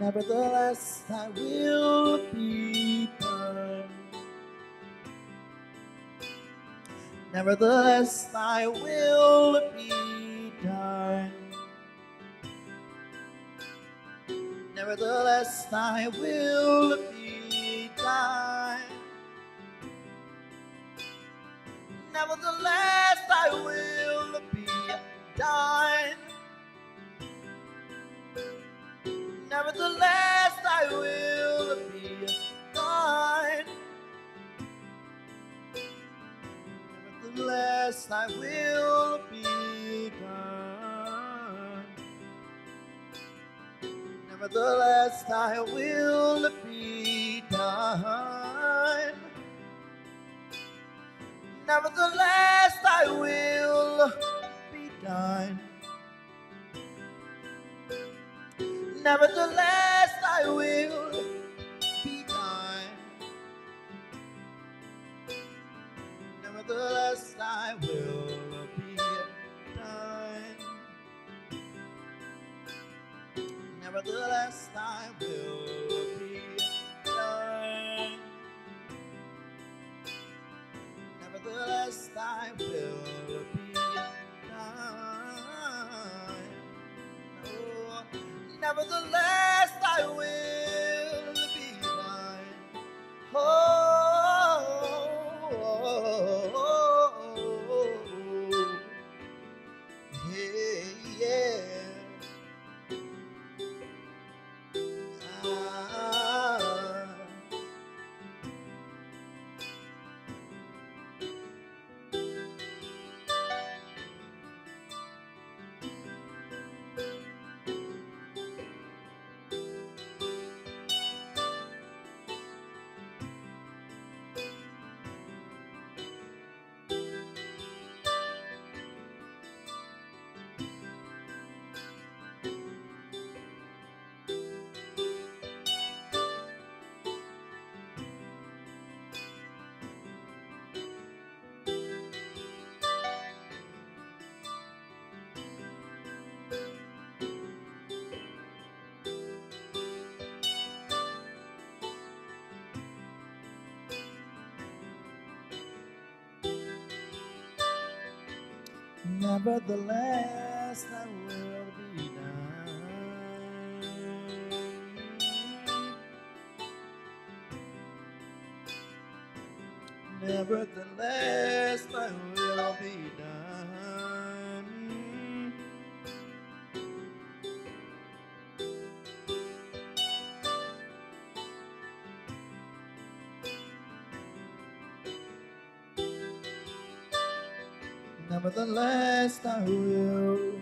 Nevertheless, I will be done. Nevertheless, I will be done. Nevertheless, I will be done. Nevertheless, I will be done. Nevertheless, I will be done. Nevertheless, I will be done. Nevertheless, I will be done. Nevertheless, I will be done. Nevertheless, I will be done. Nevertheless, I will be done. Nevertheless, I will be done. Nevertheless, I will be done. Oh, nevertheless, I will be done. Oh, hey, yeah. Ah. Nevertheless, I will be done. Nevertheless, I will be done. Nevertheless, I will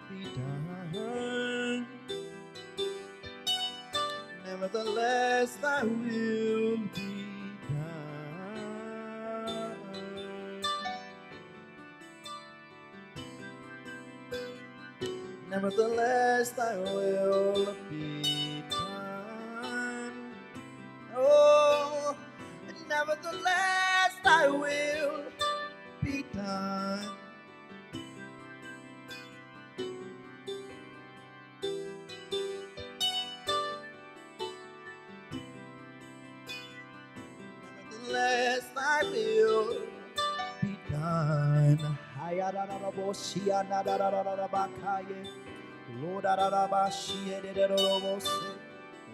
be done. Nevertheless, I will be done. Nevertheless, I will be done. Oh, nevertheless, I will be done. Nevertheless, I will be done. Lord,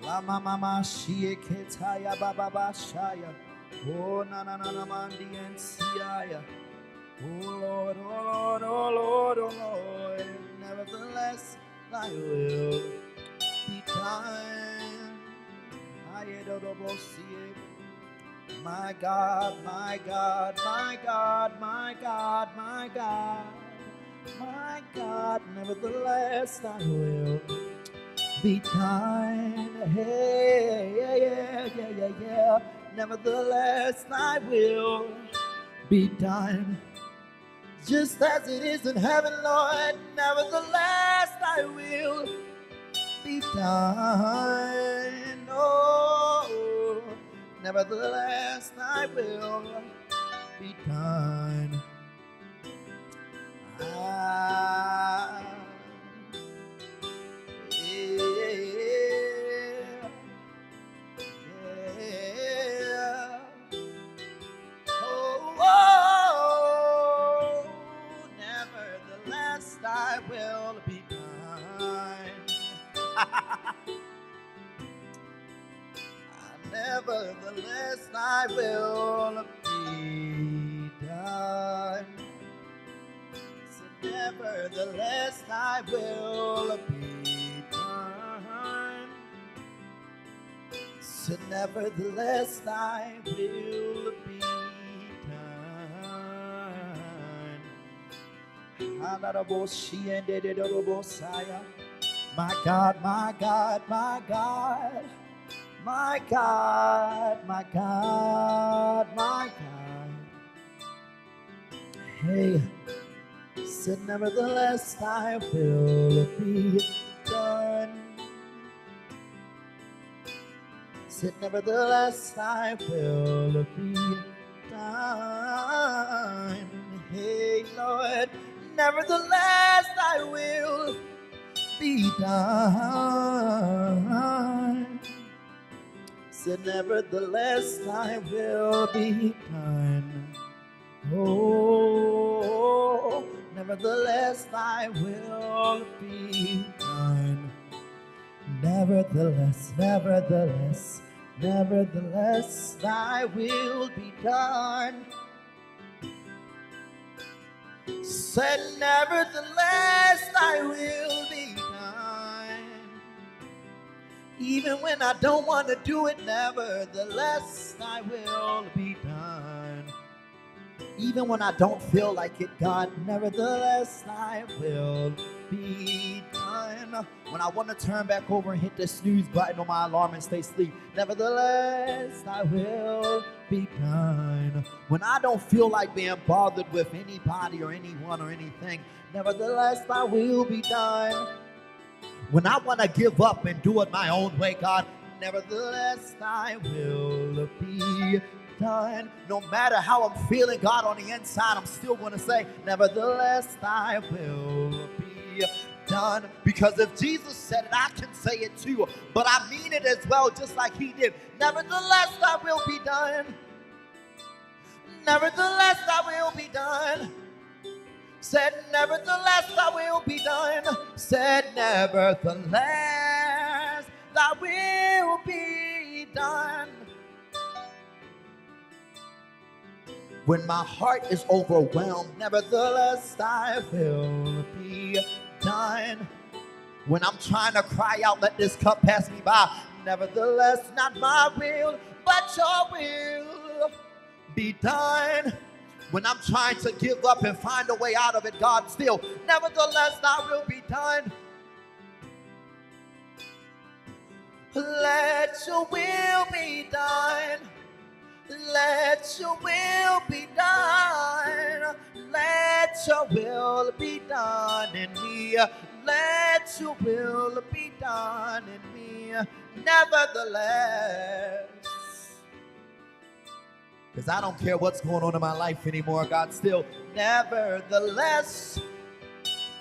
La mama shie ketaya baba shaya. Oh na na na na mandi and siaya. Oh Lord, oh Lord, oh Lord, oh Lord. Nevertheless, thy will be done. My God, my God, my God, my God, my God, my God, nevertheless thy will be done. Hey, yeah, yeah, yeah, yeah, yeah. Nevertheless thy will be done. Just as it is in heaven, Lord, nevertheless thy will be done. Oh, nevertheless thy will be done. Ah, yeah. thy will be done. Nevertheless, thy will be done. So nevertheless, thy will be done. So nevertheless, thy will be done. My God, my God, my God. My God, my God, my God. Hey, said nevertheless thy will be done. Said nevertheless thy will be done. Hey, Lord, nevertheless thy will be done. So nevertheless thy will be done. Oh, nevertheless thy will be done. Nevertheless, nevertheless, nevertheless thy will be done. Said nevertheless thy will be done. Even when I don't want to do it, nevertheless, thy will be done. Even when I don't feel like it, God, nevertheless, thy will be done. When I want to turn back over and hit the snooze button on my alarm and stay asleep, nevertheless, thy will be done. When I don't feel like being bothered with anybody or anyone or anything, nevertheless, thy will be done. When I want to give up and do it my own way, God, nevertheless, thy will be done. No matter how I'm feeling, God, on the inside, I'm still going to say, nevertheless, thy will be done. Because if Jesus said it, I can say it too. But I mean it as well, just like he did. Nevertheless, thy will be done. Nevertheless, thy will be done. Said, nevertheless, thy will be done. Said, nevertheless, thy will be done. When my heart is overwhelmed, nevertheless, thy will be done. When I'm trying to cry out, let this cup pass me by, nevertheless, not my will, but your will be done. When I'm trying to give up and find a way out of it, God, still, nevertheless, thy will be done. Let your will be done. Let your will be done. Let your will be done in me. Let your will be done in me. Nevertheless. Because I don't care what's going on in my life anymore, God, still, nevertheless.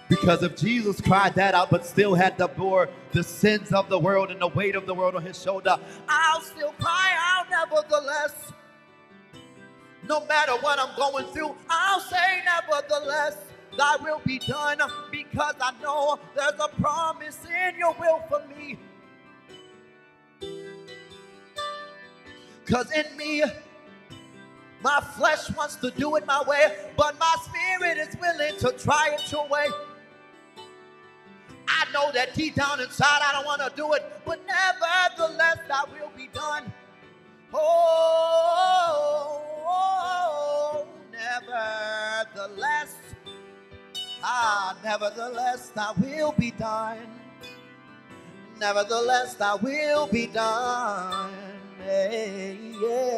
Because if Jesus cried that out but still had to bear the sins of the world and the weight of the world on his shoulder, I'll still cry out, nevertheless. No matter what I'm going through, I'll say, nevertheless, thy will be done. Because I know there's a promise in your will for me. Because in me, my flesh wants to do it my way, but my spirit is willing to try it your way. I know that deep down inside I don't want to do it, but nevertheless, thy will be done. Oh, nevertheless, nevertheless, thy will be done. Nevertheless, thy will be done. Yeah.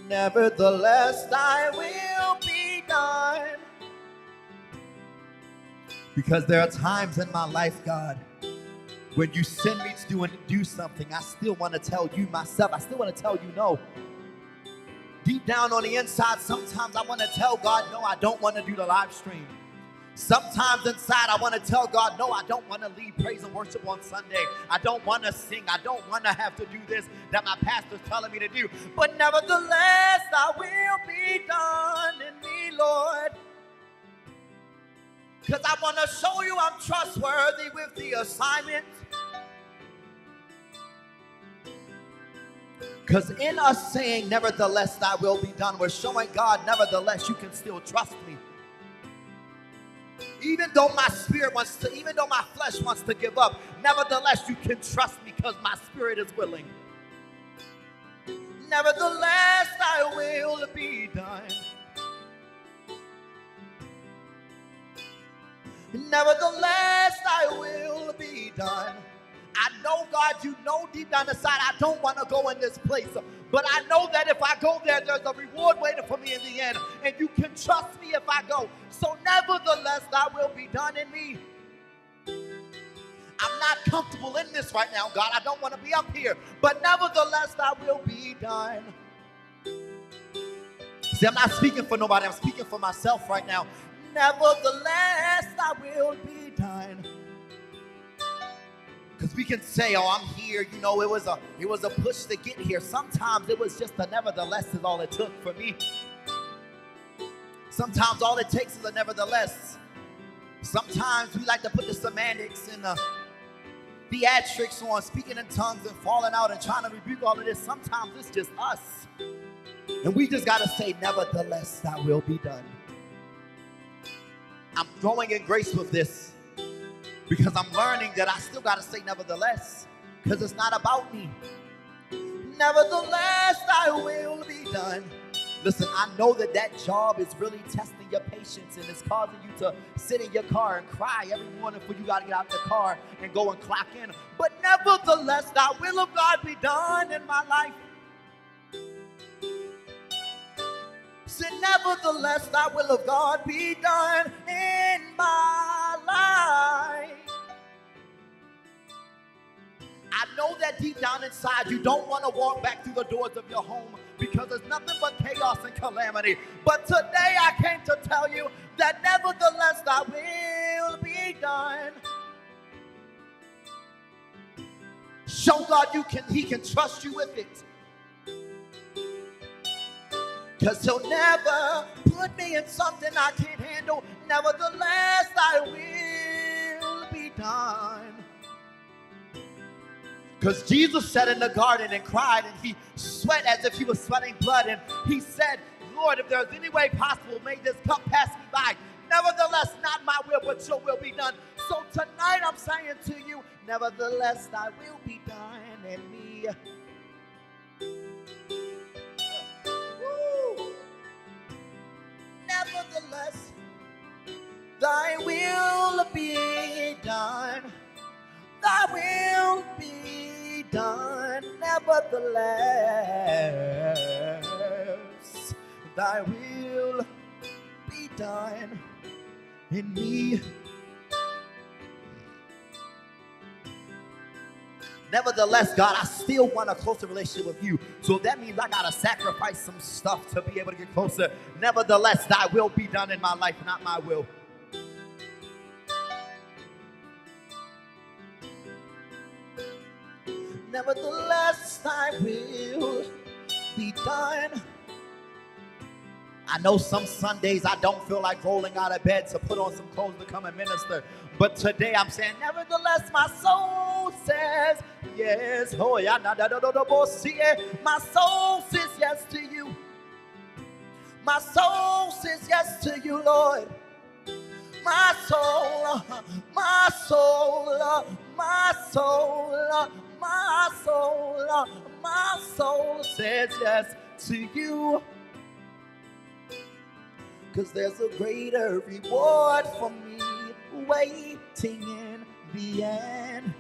Nevertheless, thy will be done. Because there are times in my life, God, when you send me to do something, I still want to tell you myself, I still want to tell you no. Deep down on the inside, sometimes I want to tell God, no, I don't want to do the live stream. Sometimes inside I want to tell God, no, I don't want to lead praise and worship on Sunday. I don't want to sing. I don't want to have to do this that my pastor's telling me to do. But nevertheless, thy will be done in me, Lord. Because I want to show you I'm trustworthy with the assignment. Because in us saying, nevertheless, thy will be done, we're showing God, nevertheless, you can still trust me. Even though my spirit wants to, even though my flesh wants to give up, nevertheless, you can trust me because my spirit is willing. Nevertheless, thy will be done. Nevertheless, thy will be done. I know, God, you know deep down inside, I don't want to go in this place. But I know that if I go there, there's a reward waiting for me in the end. And you can trust me if I go. So nevertheless, thy will be done in me. I'm not comfortable in this right now, God. I don't want to be up here. But nevertheless, thy will be done. See, I'm not speaking for nobody. I'm speaking for myself right now. Nevertheless, thy will be done. Because we can say, oh, I'm here. You know, it was a push to get here. Sometimes it was just a nevertheless is all it took for me. Sometimes all it takes is a nevertheless. Sometimes we like to put the semantics and the theatrics on speaking in tongues and falling out and trying to rebuke all of this. Sometimes it's just us. And we just got to say, nevertheless, thy will be done. I'm growing in grace with this because I'm learning that I still got to say nevertheless, because it's not about me. Nevertheless, thy will be done. Listen, I know that job is really testing your patience and it's causing you to sit in your car and cry every morning before you got to get out the car and go and clock in. But nevertheless, thy will of God be done in my life. Say, nevertheless, thy will of God be done in my life. I know that deep down inside you don't want to walk back through the doors of your home because there's nothing but chaos and calamity. But today I came to tell you that nevertheless thy will be done. Show God he can trust you with it. Because he'll never put me in something I can't handle. Nevertheless, thy will be done. Because Jesus sat in the garden and cried and he sweat as if he was sweating blood. And he said, Lord, if there's any way possible, may this cup pass me by. Nevertheless, not my will, but your will be done. So tonight I'm saying to you, nevertheless, thy will be done in me. Nevertheless, thy will be done. Thy will be done. Nevertheless, thy will be done in me. Nevertheless, God, I still want a closer relationship with you. So that means I got to sacrifice some stuff to be able to get closer. Nevertheless, thy will be done in my life, not my will. Nevertheless, thy will be done. I know some Sundays I don't feel like rolling out of bed to put on some clothes to come and minister. But today I'm saying, nevertheless, my soul says yes. Oh, yeah, my soul says yes to you. My soul says yes to you, Lord. My soul, my soul, my soul, my soul, my soul says yes to you. Because there's a greater reward for me waiting in the end.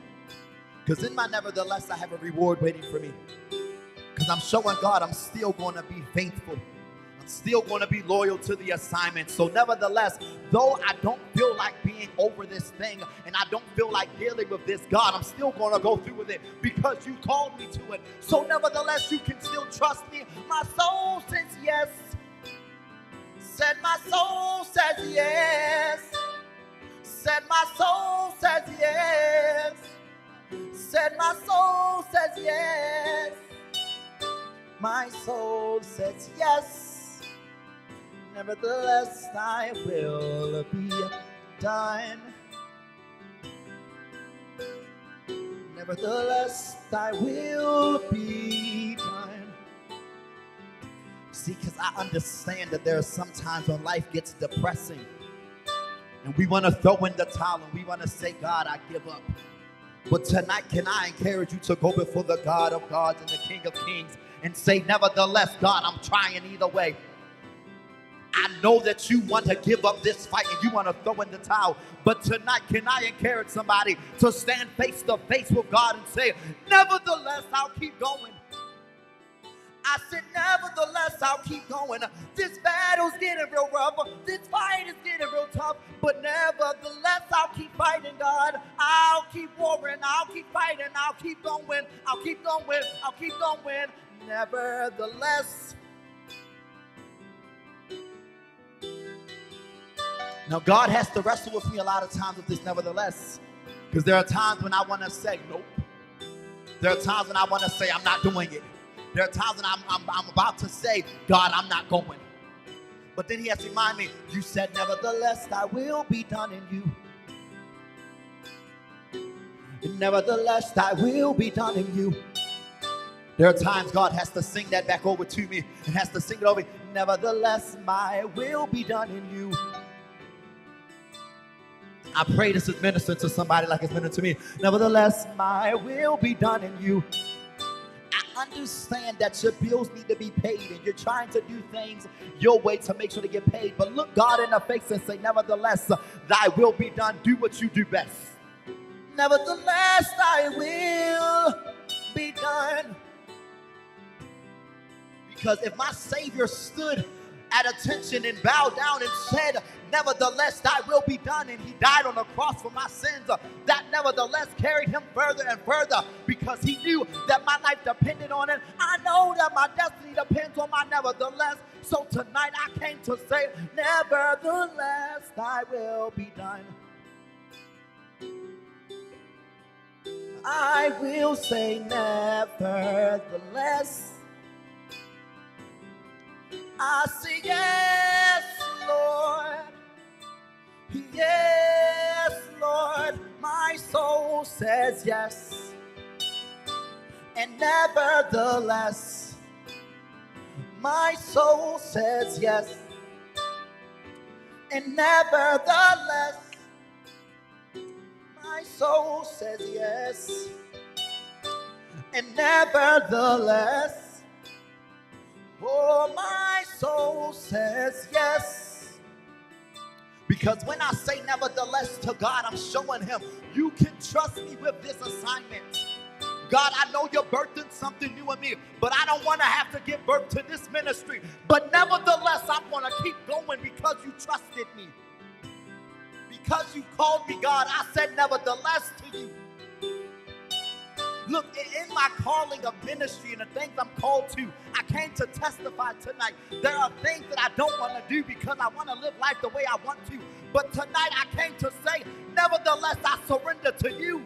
Because in my nevertheless, I have a reward waiting for me. Because I'm showing God I'm still going to be faithful. I'm still going to be loyal to the assignment. So nevertheless, though I don't feel like being over this thing and I don't feel like dealing with this, God, I'm still going to go through with it because you called me to it. So nevertheless, you can still trust me. My soul says yes. Said my soul says yes. Said my soul says yes. Said my soul says yes. My soul says yes. Nevertheless, thy will be done. Nevertheless, thy will be done. See, because I understand that there are some times when life gets depressing and we want to throw in the towel and we want to say, God, I give up. But tonight, can I encourage you to go before the God of gods and the King of kings and say, nevertheless, God, I'm trying either way. I know that you want to give up this fight and you want to throw in the towel. But tonight, can I encourage somebody to stand face to face with God and say, nevertheless, I'll keep going. I said, nevertheless, I'll keep going. This battle's getting real rough. This fight is getting real tough. But nevertheless, I'll keep fighting, God. I'll keep warring. I'll keep fighting. I'll keep going. I'll keep going. I'll keep going. Nevertheless. Now, God has to wrestle with me a lot of times with this nevertheless. Because there are times when I want to say, nope. There are times when I want to say, I'm not doing it. There are times when I'm about to say, God, I'm not going. But then he has to remind me, you said, nevertheless, thy will be done in you. And nevertheless, thy will be done in you. There are times God has to sing that back over to me and has to sing it over. Nevertheless, my will be done in you. I pray this is ministering to somebody like it's ministering to me. Nevertheless, my will be done in you. I understand that your bills need to be paid and you're trying to do things your way to make sure they get paid. But look God in the face and say, nevertheless, thy will be done. Do what you do best. Nevertheless, thy will be done. Because if my Savior stood at attention and bowed down and said, nevertheless, thy will be done, and he died on the cross for my sins, that nevertheless carried him further and further because he knew that my life depended on it. I know that my destiny depends on my nevertheless. So tonight I came to say, nevertheless, thy will be done. I will say nevertheless. I say yes, Lord. Yes, Lord. My soul says yes. And nevertheless, my soul says yes. And nevertheless, my soul says yes. And nevertheless, oh, my soul says yes. Because when I say nevertheless to God, I'm showing him, you can trust me with this assignment. God, I know you're birthing something new in me, but I don't want to have to give birth to this ministry. But nevertheless, I'm going to keep going because you trusted me. Because you called me, God, I said nevertheless to you. Look, in my calling of ministry and the things I'm called to, I came to testify tonight. There are things that I don't want to do because I want to live life the way I want to. But tonight I came to say, nevertheless, I surrender to you.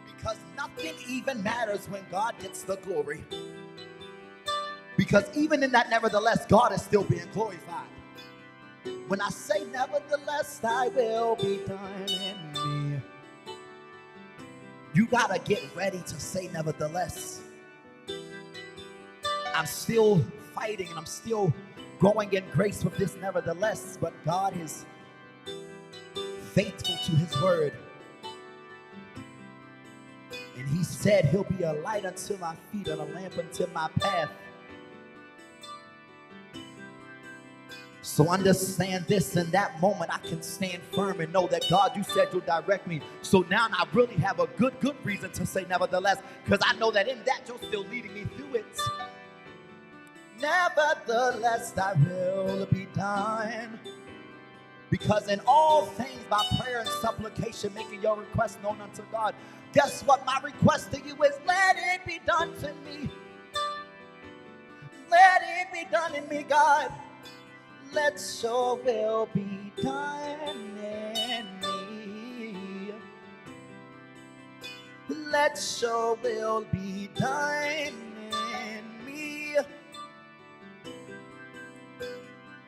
Because nothing even matters when God gets the glory. Because even in that nevertheless, God is still being glorified. When I say nevertheless, thy will be done in me. You gotta get ready to say nevertheless. I'm still fighting and I'm still growing in grace with this nevertheless, but God is faithful to his word. And he said he'll be a light unto my feet and a lamp unto my path. So understand this, in that moment I can stand firm and know that God, you said you'll direct me. So now I really have a good reason to say nevertheless, because I know that in that you're still leading me through it. Nevertheless, thy will be done. Because in all things by prayer and supplication, making your request known unto God. Guess what? My request to you is, let it be done to me. Let it be done in me, God. Let your will be done in me. Let your will be done in me.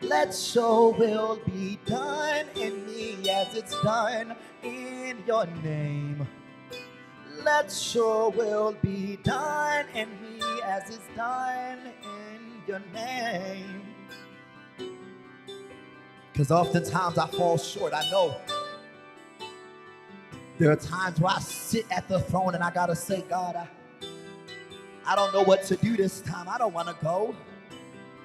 Let your will be done in me as it's done in your name. Let your will be done in me as it's done in your name. Because oftentimes I fall short. I know there are times where I sit at the throne and I gotta say, God, I don't know what to do this time. I don't want to go.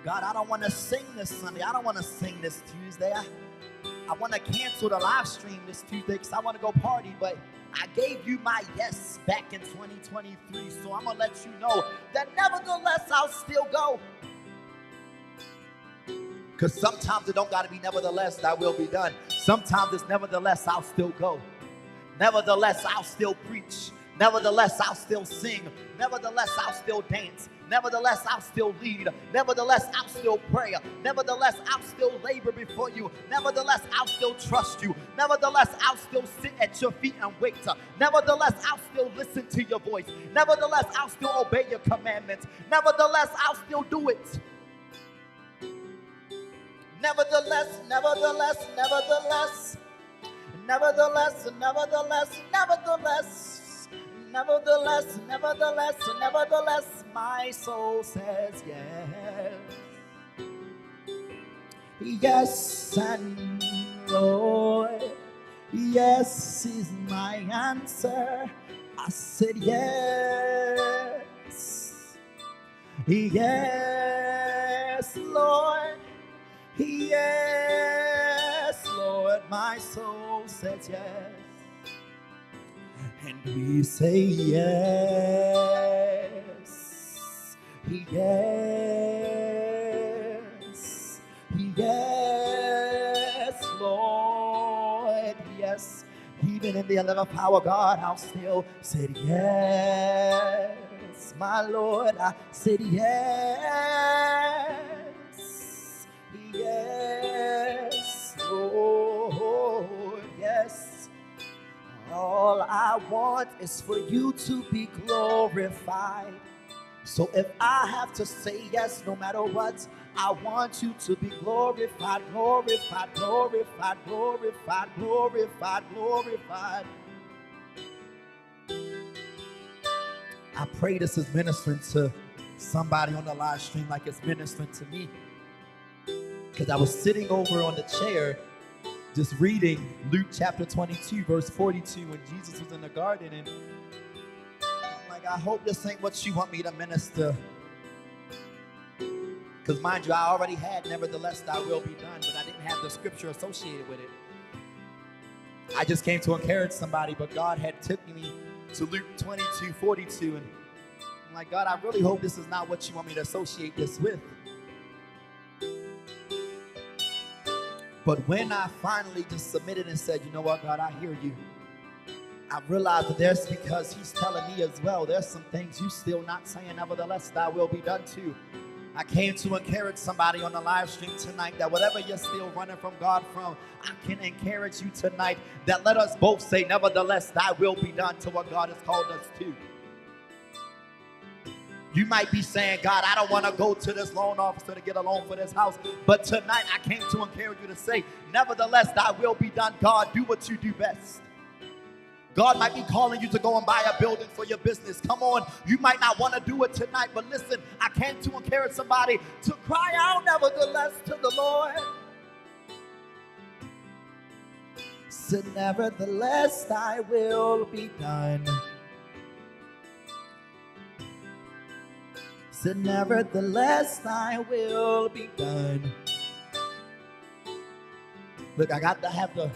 God, I don't want to sing this Sunday. I don't want to sing this Tuesday. I want to cancel the live stream this Tuesday because I want to go party. But I gave you my yes back in 2023. So I'm going to let you know that nevertheless, I'll still go. Because sometimes it don't got to be nevertheless, thy will be done. Sometimes it's nevertheless, I'll still go. Nevertheless, I'll still preach. Nevertheless, I'll still sing. Nevertheless, I'll still dance. Nevertheless, I'll still lead. Nevertheless, I'll still pray. Nevertheless, I'll still labor before you. Nevertheless, I'll still trust you. Nevertheless, I'll still sit at your feet and wait. Nevertheless, I'll still listen to your voice. Nevertheless, I'll still obey your commandments. Nevertheless, I'll still do it. Nevertheless, nevertheless, nevertheless. Nevertheless, nevertheless, nevertheless, nevertheless, nevertheless, nevertheless, my soul says yes. Yes, and Lord, yes is my answer. I said yes. Yes, Lord. Yes, Lord, my soul says yes. And we say yes. Yes. Yes, Lord, yes. Even in the 11th hour, God, I'll still say yes. My Lord, I said yes. Yes, Lord, yes. All I want is for you to be glorified. So if I have to say yes, no matter what, I want you to be glorified, glorified, glorified, glorified, glorified, glorified. I pray this is ministering to somebody on the live stream like it's ministering to me. Because I was sitting over on the chair just reading Luke chapter 22, verse 42, when Jesus was in the garden. And I'm like, I hope this ain't what you want me to minister. Because mind you, I already had nevertheless thy will be done, but I didn't have the scripture associated with it. I just came to encourage somebody, but God had took me to Luke 22, 42. And I'm like, God, I really hope this is not what you want me to associate this with. But when I finally just submitted and said, you know what, God, I hear you, I realized that there's, because he's telling me as well, there's some things you still not saying, nevertheless, thy will be done too. I came to encourage somebody on the live stream tonight that whatever you're still running from God from, I can encourage you tonight that let us both say, nevertheless, thy will be done to what God has called us to. You might be saying, God, I don't want to go to this loan officer to get a loan for this house. But tonight I came to encourage you to say, nevertheless, thy will be done. God, do what you do best. God might be calling you to go and buy a building for your business. Come on, you might not want to do it tonight, but listen, I came to encourage somebody to cry out, nevertheless, to the Lord. So nevertheless, thy will be done. So nevertheless, thy will be done. Look, I got to have the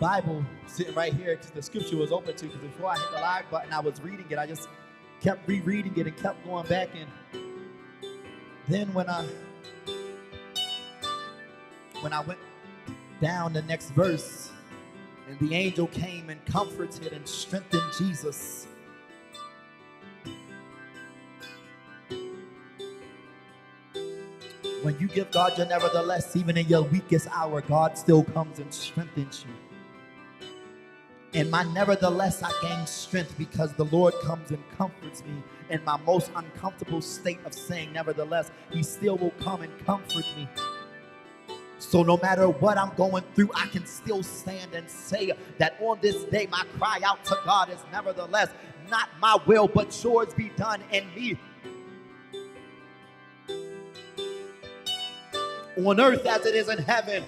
Bible sitting right here because the scripture was open to. Because before I hit the live button, I was reading it. I just kept rereading it and kept going back. And then when I went down the next verse, and the angel came and comforted and strengthened Jesus. When you give God your nevertheless, even in your weakest hour, God still comes and strengthens you. In my nevertheless, I gain strength because the Lord comes and comforts me in my most uncomfortable state of saying nevertheless. He still will come and comfort me. So no matter what I'm going through, I can still stand and say that on this day, my cry out to God is nevertheless, not my will, but yours be done in me. On earth as it is in heaven.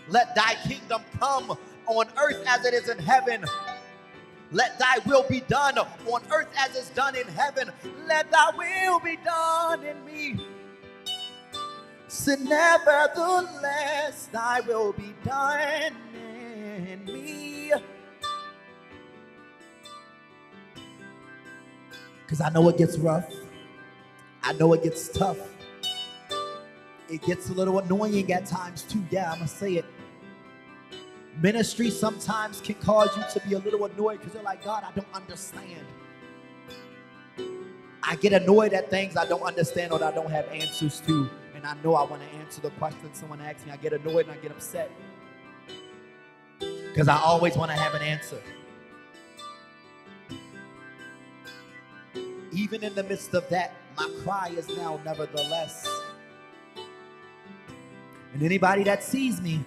Let thy kingdom come on earth as it is in heaven. Let thy will be done on earth as it's done in heaven. Let thy will be done in me. So nevertheless, thy will be done in me. Because I know it gets rough. I know it gets tough. It gets a little annoying at times too. Yeah, I'm going to say it. Ministry sometimes can cause you to be a little annoyed because you're like, God, I don't understand. I get annoyed at things I don't understand or that I don't have answers to. And I know I want to answer the question someone asks me. I get annoyed and I get upset because I always want to have an answer. Even in the midst of that, my cry is now nevertheless. And anybody that sees me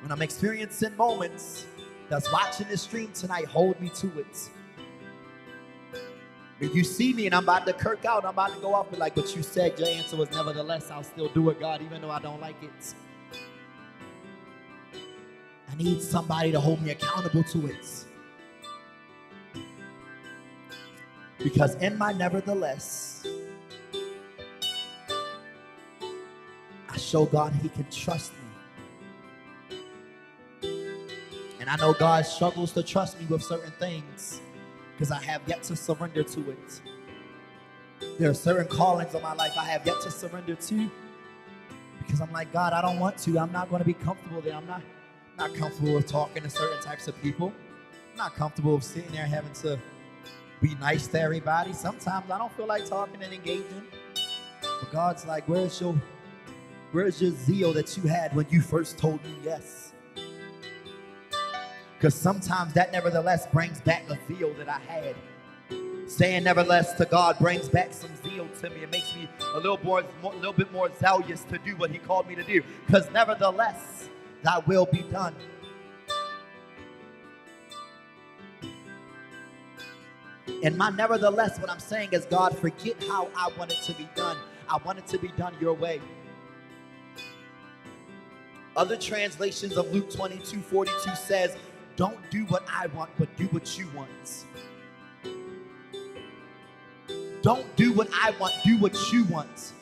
when I'm experiencing moments that's watching this stream tonight, hold me to it. If you see me and I'm about to kirk out, I'm about to go off, but like, but you said your answer was nevertheless, I'll still do it, God, even though I don't like it. I need somebody to hold me accountable to it. Because in my nevertheless, I show God he can trust me. And I know God struggles to trust me with certain things because I have yet to surrender to it. There are certain callings on my life I have yet to surrender to because I'm like, God, I don't want to. I'm not going to be comfortable there. I'm not comfortable with talking to certain types of people. I'm not comfortable with sitting there having to be nice to everybody. Sometimes I don't feel like talking and engaging. But God's like, where's your zeal that you had when you first told me yes? Because sometimes that nevertheless brings back a zeal that I had. Saying nevertheless to God brings back some zeal to me. It makes me a little bit more zealous to do what he called me to do. Because nevertheless, thy will be done. And my nevertheless, what I'm saying is, God, forget how I want it to be done. I want it to be done your way. Other translations of Luke 22:42 says, don't do what I want, but do what you want. Don't do what I want, do what you want.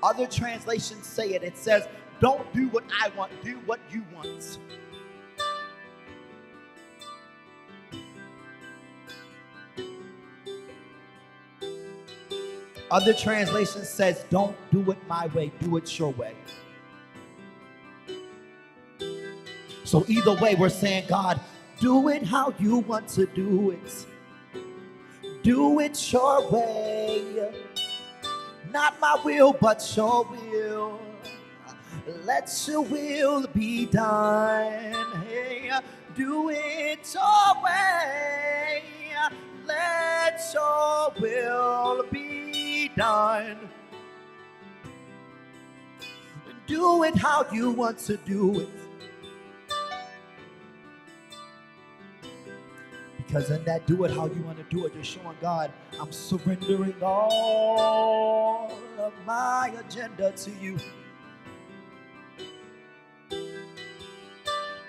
Other translations say it. It says, don't do what I want, do what you want. Other translation says, don't do it my way, do it your way. So either way, we're saying, God, do it how you want to do it. Do it your way. Not my will, but your will. Let your will be done. Hey, do it your way. Let your will be done. Do it how you want to do it. Because in that do it how you want to do it, you're showing God, I'm surrendering all of my agenda to you.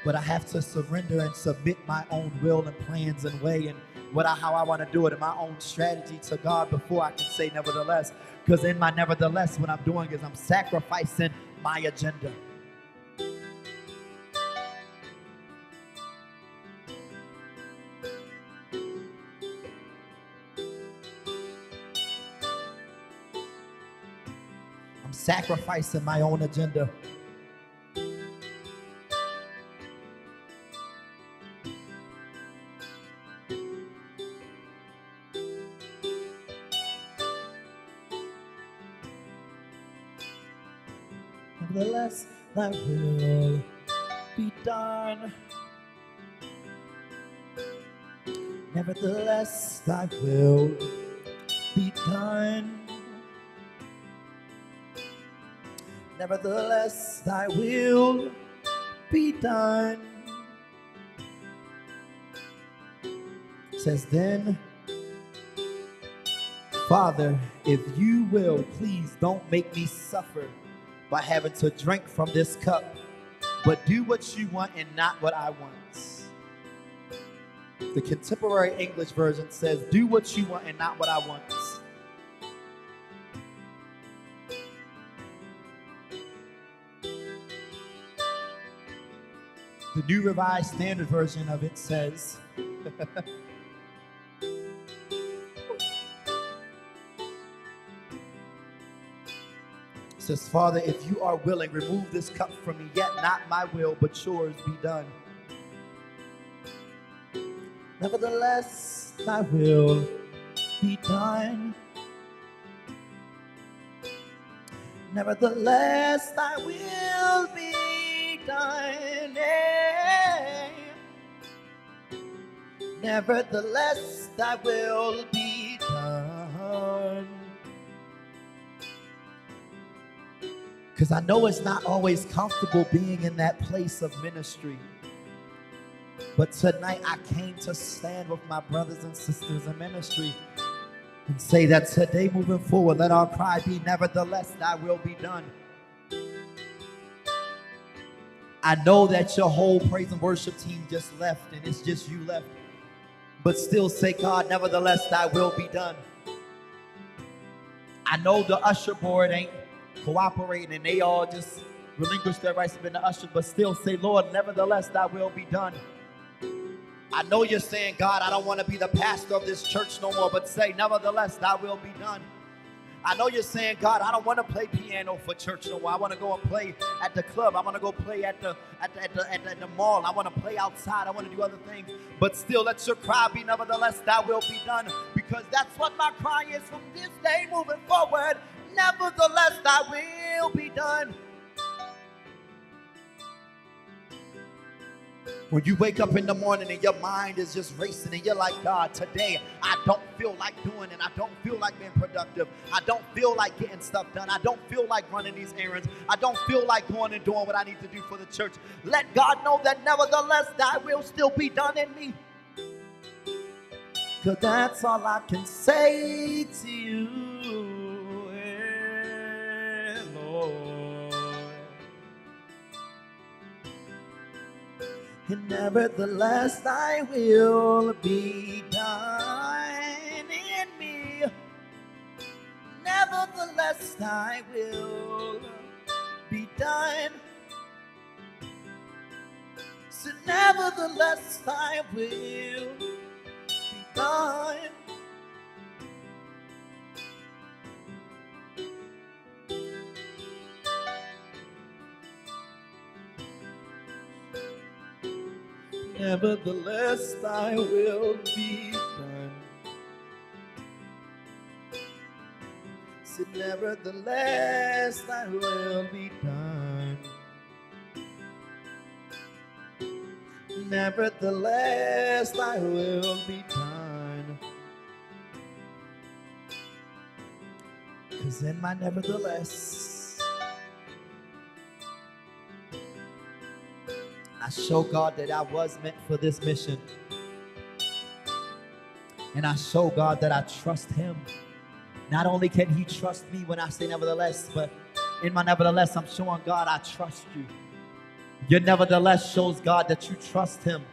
But I have to surrender and submit my own will and plans and way and how I want to do it and my own strategy to God before I can say nevertheless. Because in my nevertheless, what I'm doing is I'm sacrificing my agenda. Sacrificing my own agenda. Nevertheless, thy will be done. Nevertheless, thy will be done. Nevertheless, thy will be done. It says, then, Father, if you will, please don't make me suffer by having to drink from this cup, but do what you want and not what I want. The contemporary English version says, do what you want and not what I want. The New Revised Standard Version of it says, says, Father, if you are willing, remove this cup from me, yet not my will, but yours be done. Nevertheless, thy will be done. Nevertheless, thy will be done. Nevertheless, thy will be done. Because I know it's not always comfortable being in that place of ministry. But tonight I came to stand with my brothers and sisters in ministry and say that today moving forward, let our cry be, nevertheless, thy will be done. I know that your whole praise and worship team just left and it's just you left. But still say, God, nevertheless, thy will be done. I know the usher board ain't cooperating and they all just relinquished their rights to be the usher, but still say, Lord, nevertheless, thy will be done. I know you're saying, God, I don't want to be the pastor of this church no more, but say, nevertheless, thy will be done. I know you're saying, God, I don't want to play piano for church no more. I want to go and play at the club. I want to go play at the mall. I want to play outside. I want to do other things. But still, let your cry be, nevertheless, thy will be done. Because that's what my cry is from this day moving forward. Nevertheless, thy will be done. When you wake up in the morning and your mind is just racing and you're like, God, today I don't feel like doing it. I don't feel like being productive. I don't feel like getting stuff done. I don't feel like running these errands. I don't feel like going and doing what I need to do for the church. Let God know that nevertheless, thy will still be done in me. Because that's all I can say to you, Lord. And nevertheless, thy will be done in me. Nevertheless, thy will be done. So nevertheless, thy will be done. Nevertheless, thy will be done. So nevertheless, thy will be done. Nevertheless, thy will be done. Because in my nevertheless, I show God that I was meant for this mission. And I show God that I trust him. Not only can he trust me when I say nevertheless, but in my nevertheless, I'm showing God I trust you. Your nevertheless shows God that you trust him.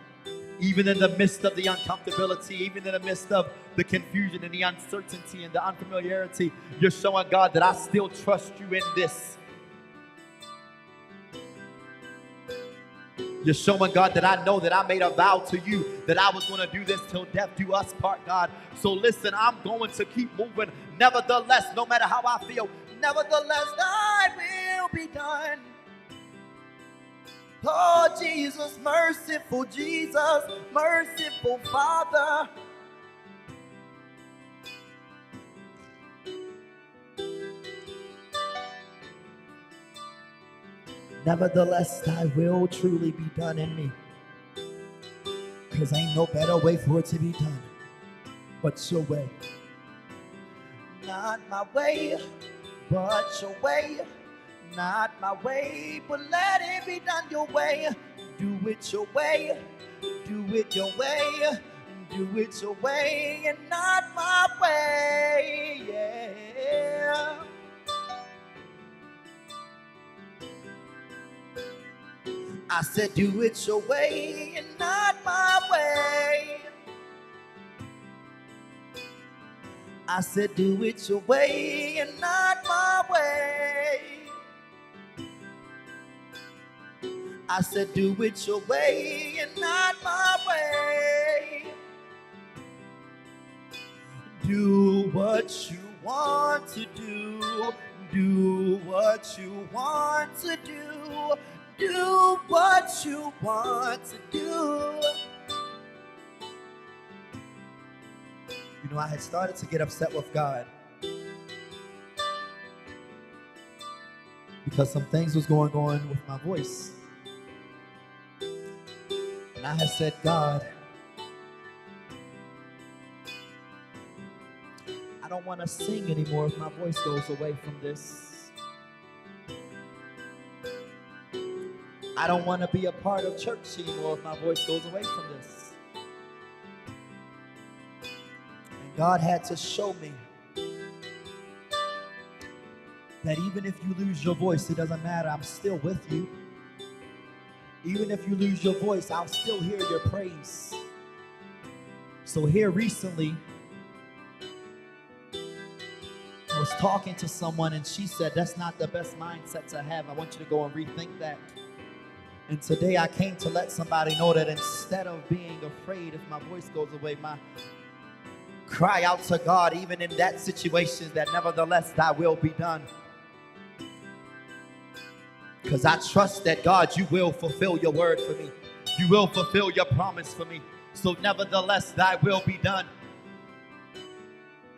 Even in the midst of the uncomfortability, even in the midst of the confusion and the uncertainty and the unfamiliarity, you're showing God that I still trust you in this. You're showing God that I know that I made a vow to you that I was going to do this till death do us part, God. So listen, I'm going to keep moving. Nevertheless, no matter how I feel, nevertheless, thy will be done. Oh, Jesus, merciful Father. Nevertheless, thy will truly be done in me. Because ain't no better way for it to be done but your way. Not my way, but your way. Not my way, but let it be done your way. Do it your way. Do it your way. Do it your way and not my way. Yeah. I said, do it your way and not my way. I said, do it your way and not my way. I said, do it your way and not my way. Do what you want to do. Do what you want to do. Do what you want to do. You know, I had started to get upset with God because some things was going on with my voice. And I had said, God, I don't want to sing anymore if my voice goes away from this. I don't want to be a part of church anymore if my voice goes away from this. And God had to show me that even if you lose your voice, it doesn't matter. I'm still with you. Even if you lose your voice, I'll still hear your praise. So here recently, I was talking to someone and she said, that's not the best mindset to have. I want you to go and rethink that. And today I came to let somebody know that instead of being afraid if my voice goes away, my cry out to God, even in that situation, that nevertheless thy will be done. Because I trust that God, you will fulfill your word for me. You will fulfill your promise for me. So nevertheless thy will be done.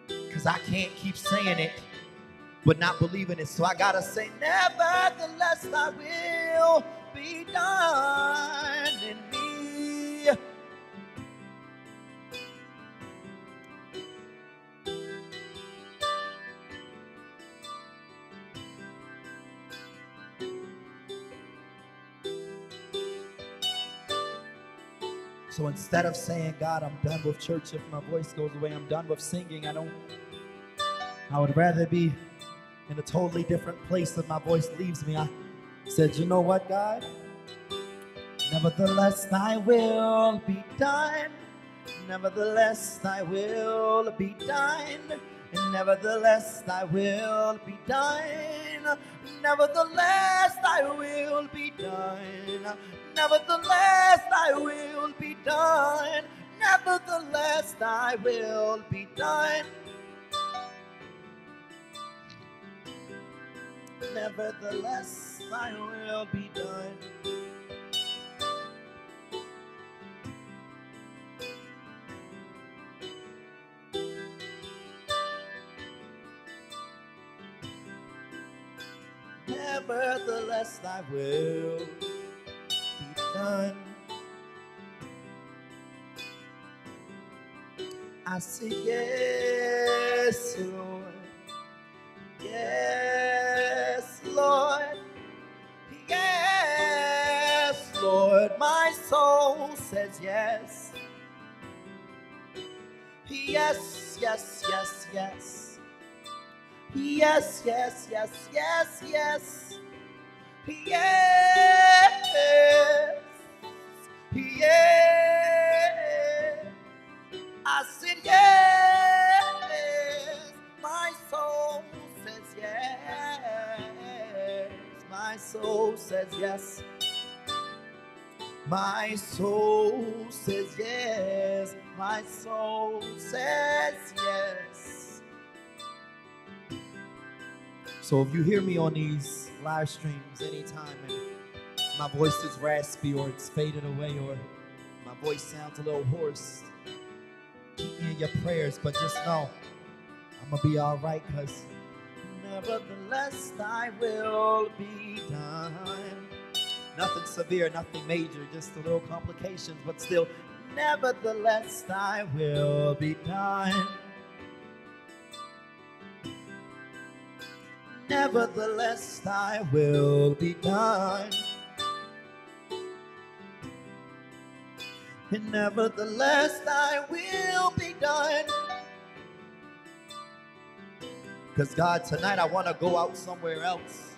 Because I can't keep saying it but not believing it. So I gotta say, nevertheless thy will be done in me. So instead of saying, God, I'm done with church if my voice goes away, I'm done with singing, I would rather be in a totally different place if my voice leaves me. I said, you know what, God? Nevertheless, thy will be done. Nevertheless, thy will be done. And nevertheless, thy will be done. Nevertheless, thy will be done. Nevertheless, thy will be done. Nevertheless, thy will be done. Nevertheless, thy will be done. Nevertheless, thy will be done. I say, yes, Lord. Yes, Lord. Yes, Lord. My soul says yes. Yes, yes, yes, yes. Yes, yes, yes, yes, yes. Yes, yes. I said yes. My soul says yes. My soul says yes. My soul says yes. My soul says yes. So if you hear me on these live streams anytime and my voice is raspy or it's faded away or my voice sounds a little hoarse, keep me in your prayers, but just know I'm going to be all right, because nevertheless thy will be done. Nothing severe, nothing major, just a little complications, but still, nevertheless thy will be done. Nevertheless, thy will be done. And nevertheless, thy will be done. Because God, tonight I want to go out somewhere else.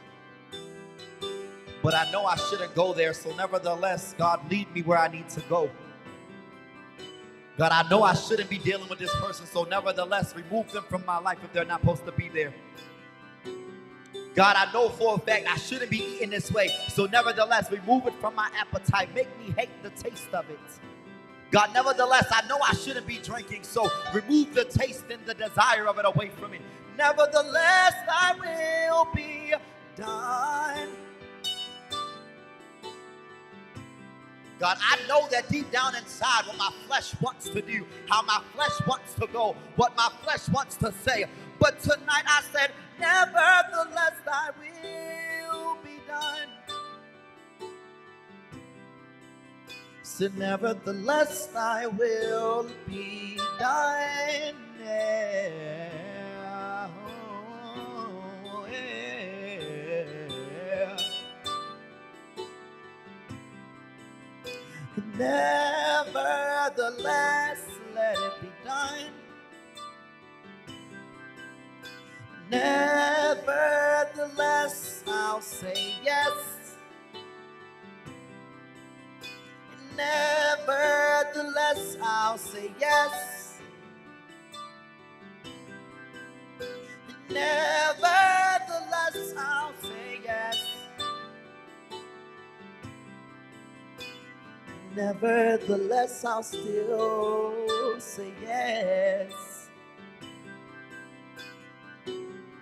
But I know I shouldn't go there. So nevertheless, God, lead me where I need to go. God, I know I shouldn't be dealing with this person. So nevertheless, remove them from my life if they're not supposed to be there. God, I know for a fact I shouldn't be eating this way. So nevertheless, remove it from my appetite. Make me hate the taste of it. God, nevertheless, I know I shouldn't be drinking. So remove the taste and the desire of it away from me. Nevertheless, thy will be done. God, I know that deep down inside what my flesh wants to do, how my flesh wants to go, what my flesh wants to say. But tonight I said, nevertheless, thy will be done. So nevertheless, thy will be done. Yeah. Oh, yeah. Nevertheless, let it be done. Nevertheless, I'll say yes. Nevertheless, I'll say yes. Nevertheless, I'll say yes. Nevertheless, I'll still say yes.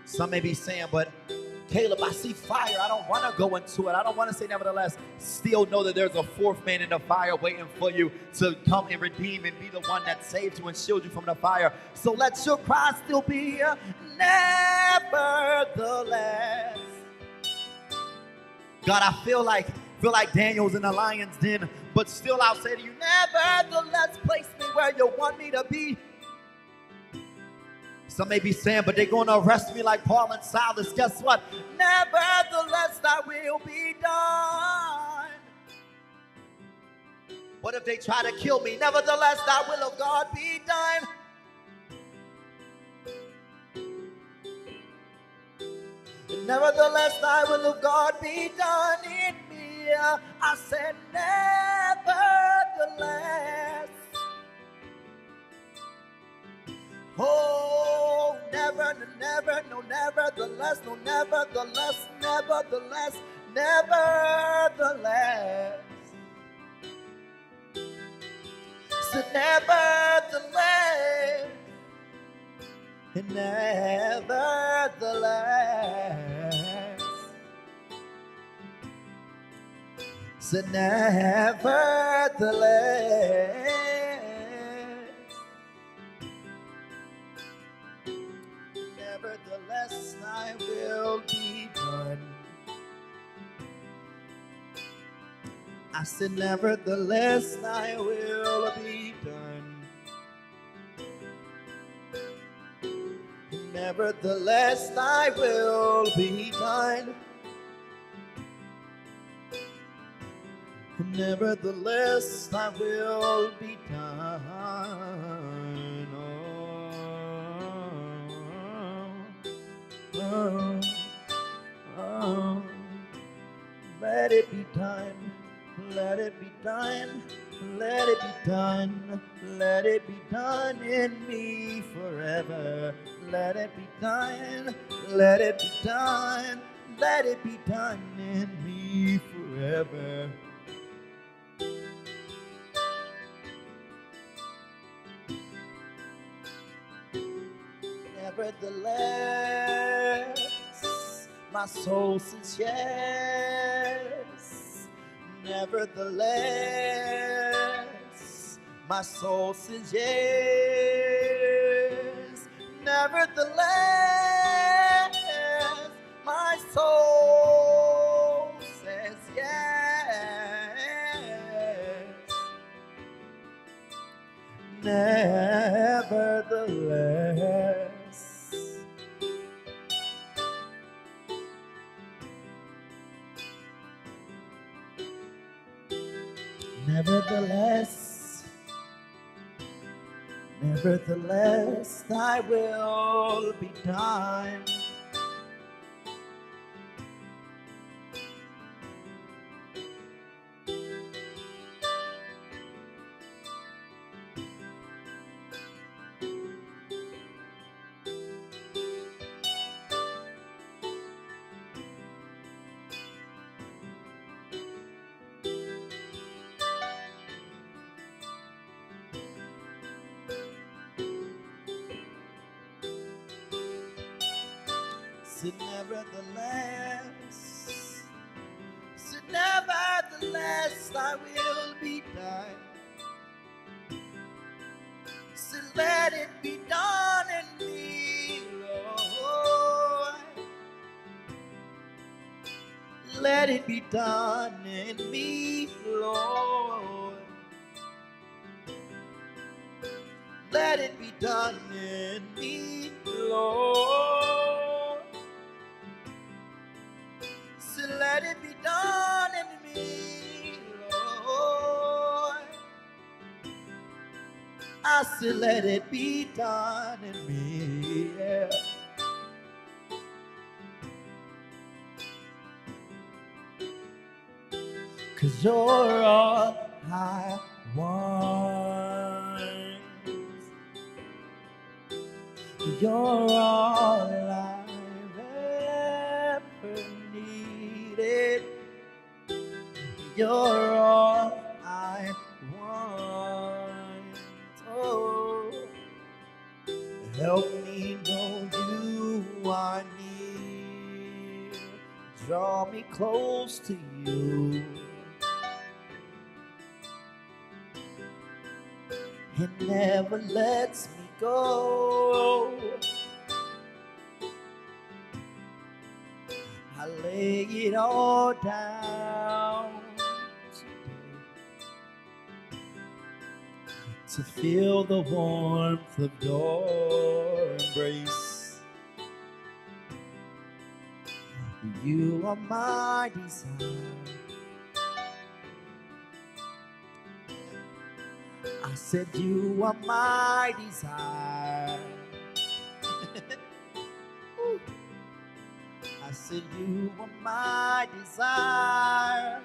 Some may be saying, but Caleb, I see fire. I don't want to go into it. I don't want to say nevertheless. Still know that there's a fourth man in the fire waiting for you to come and redeem and be the one that saved you and shielded you from the fire. So let your cry still be nevertheless. God, I feel like Daniel's in the lion's den, but still I'll say to you, nevertheless, place me where you want me to be. Some may be saying, but they're going to arrest me like Paul and Silas. Guess what? Nevertheless, thy will be done. What if they try to kill me? Nevertheless, thy will of God be done. Nevertheless, thy will of God be done in me. I said, nevertheless. Oh, never, no, nevertheless, no, nevertheless, nevertheless, nevertheless. So nevertheless, nevertheless. So nevertheless. Nevertheless, thy will be done. I said, nevertheless, thy will be done. Nevertheless, thy will be done. Nevertheless, thy will be done. Oh, let it be done, let it be done, let it be done, let it be done in me forever. Let it be done, let it be done, let it be done in me forever. Nevertheless, my soul says yes. Nevertheless, my soul says yes. Nevertheless, my soul says yes. Nevertheless. Nevertheless, nevertheless, thy will be done. So nevertheless, thy will be done. So let it be done in me, Lord. Let it be done in me, Lord. Let it be done in me, Lord. So let it be done in me, Lord. I said, let it be done in me, yeah. 'Cause you're all I want. You're all I've ever needed. You're all I want. Oh, help me know you are near. Draw me close to you. It never lets me go. I lay it all down to feel the warmth of your embrace. You are my desire. I said you are my desire. I said you are my desire.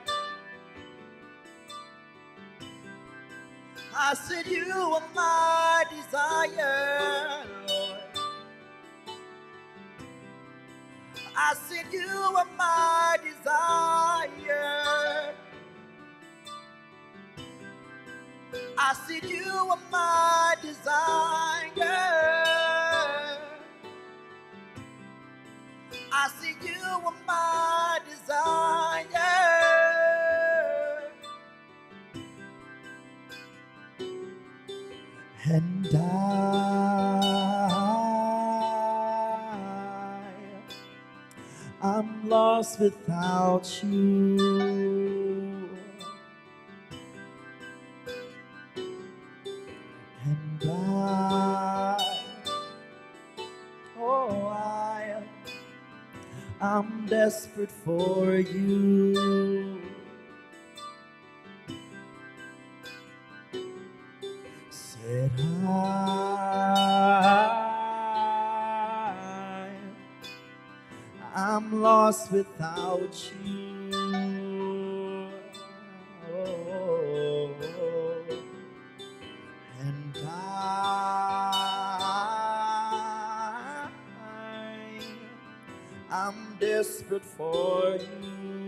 I said you are my desire, Lord. I said you are my desire. I said you are my desire. I said you are my desire. And I'm lost without you. And I'm desperate for you. Said I'm lost without you. Oh, and I'm desperate for you.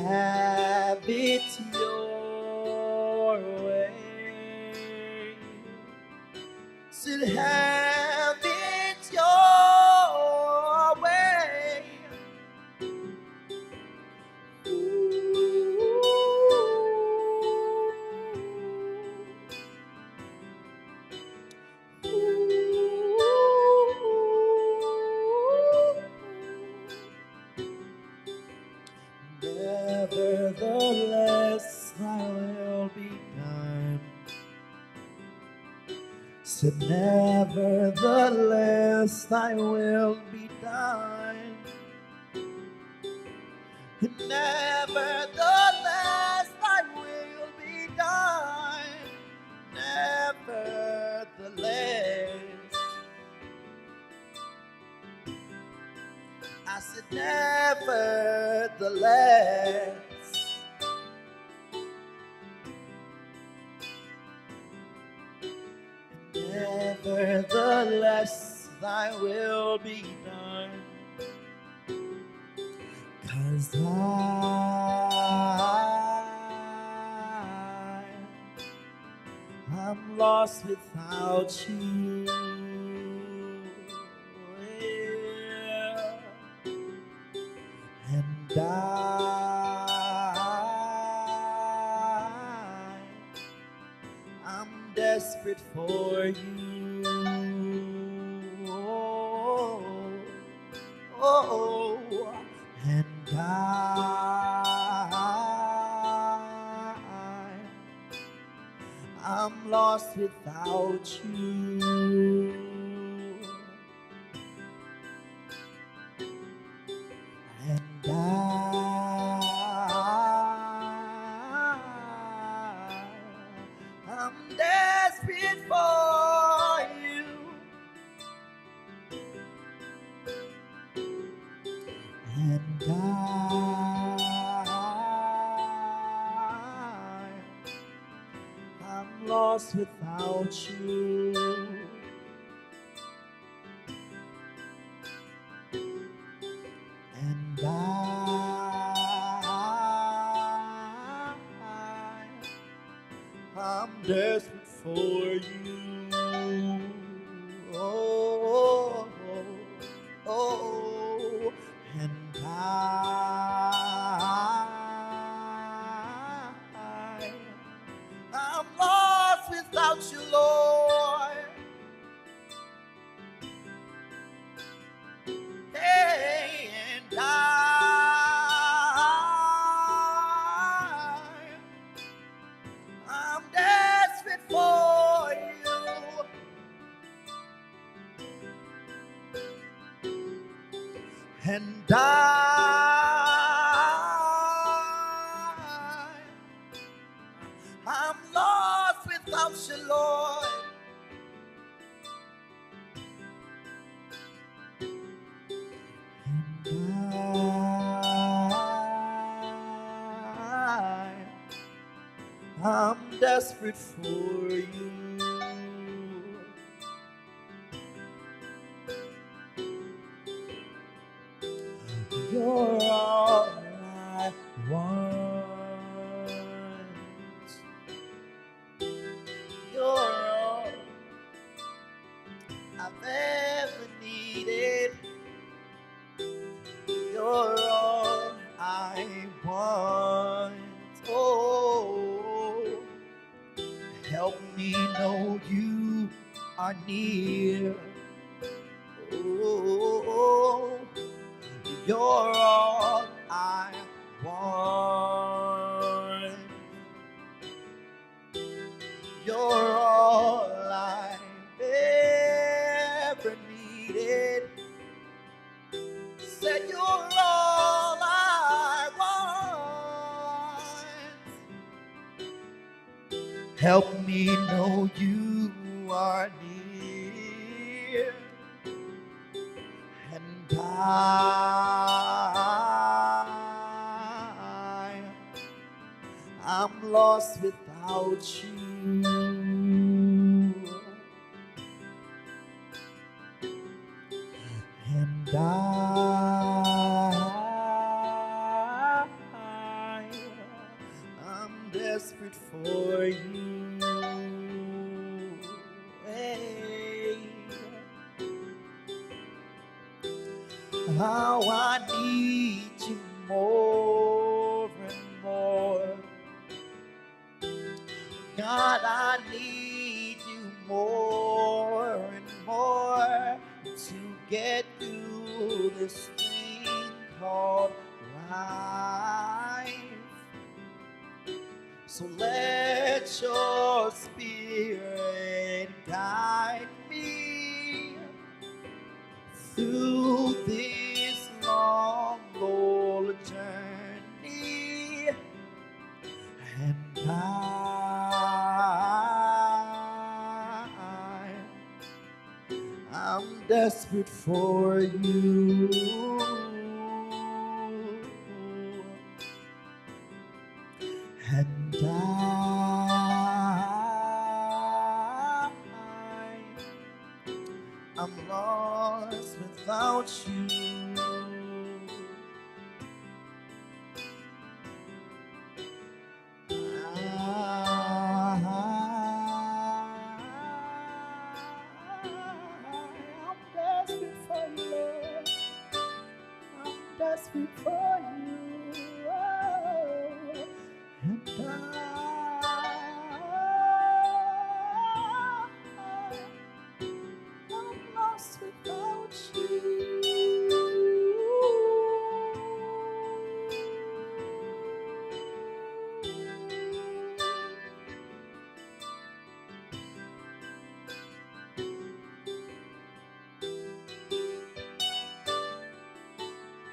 have it your way. Said have it your way. Nevertheless, thy will be done. Said, nevertheless, thy will be done. Nevertheless, thy will be done. Nevertheless, I said, nevertheless, nevertheless, thy will be done. 'Cause I'm lost without you. Yeah. And I'm desperate for you. Oh, and I'm lost without you. And I'm desperate for you. And I'm lost without you. And I'm desperate for you. Oh, oh, oh, and I'm lost without you, Lord. Hey, and I'm desperate for you. And I'm lost without you, Lord. And I'm desperate for you. You're all I want. You're all I've ever needed. You're all I want. Oh, help me know you are near. Oh, you're all I want. You're all I've ever needed. Said you're all I want. Help me know you are near. And I'm lost without you. And how I need you more and more. God, I need you more and more to get through this thing called life. So let your spirit guide me through this long, old journey, and I'm desperate for you. And I'm lost without you. I'm desperate for you, Lord. I'm desperate for you. Oh, and